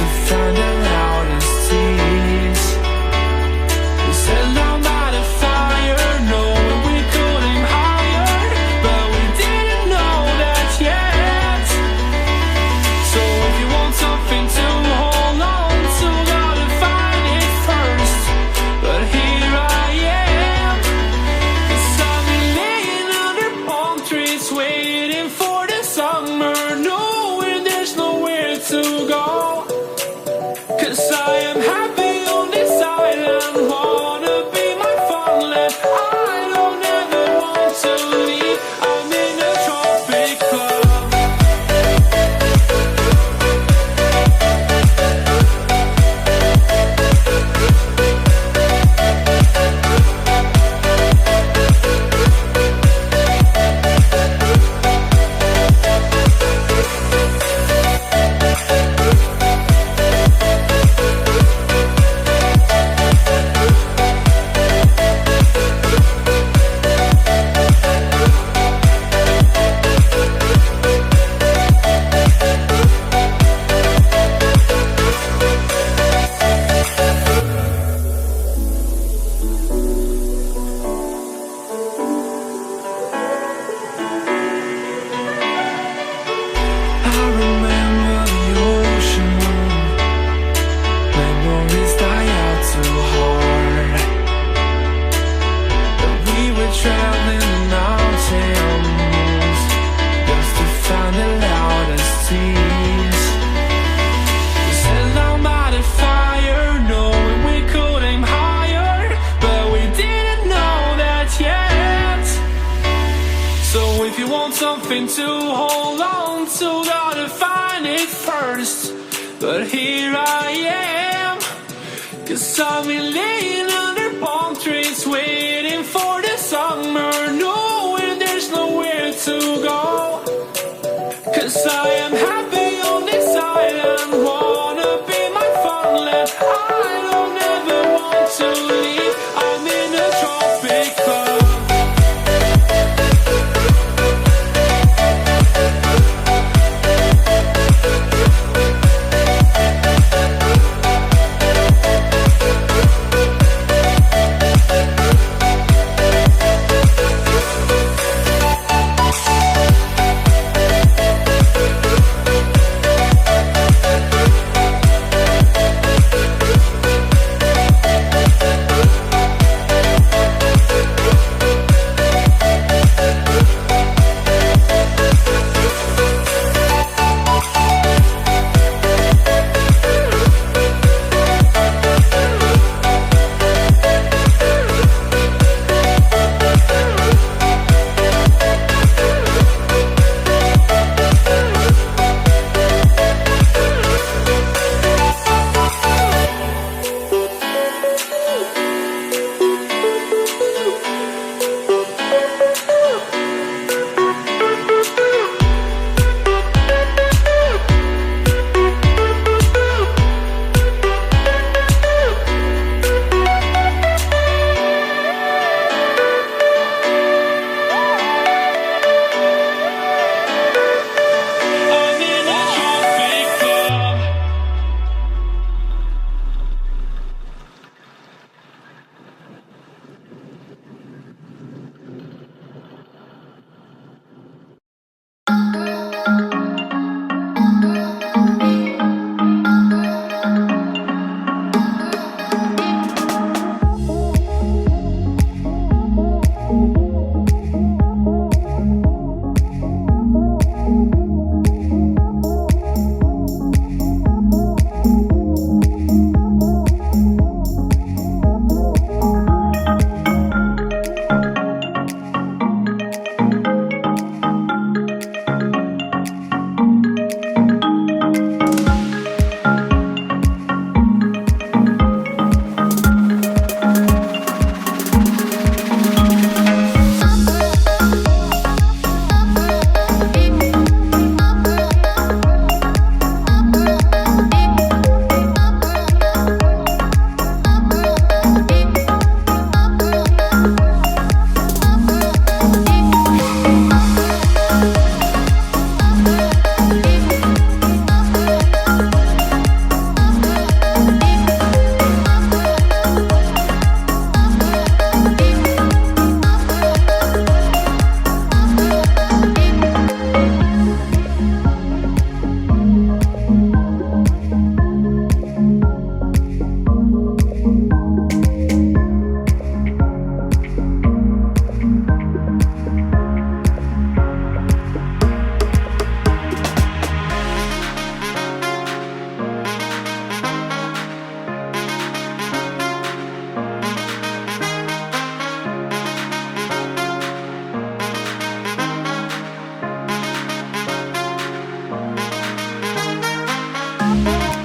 to find the loudest tease. We said down by the fire, knowing we could aim higher, but we didn't know that yet. So if you want something to hold on to, gotta find it first. But here I am, 'cause I've been laying under palm trees, waiting for the summer, knowing there's nowhere to go. 'Cause I am happy on this island, wanna be my farmland. I don't ever want to leave, I'm in a tropic club. I remember the ocean, memories die out too hard. But we were traveling the mountains just to find the loudest tease. We sat down by the fire, knowing we could aim higher, but we didn't know that yet. So if you want something to hold on to, gotta find it first. But here I am, 'cause I've been laying under palm trees, waiting for the summer, knowing there's nowhere to go. 'Cause I am happy on this island, wanna be my farmland. I don't ever want to leave, I'm in a tropic club. Bye.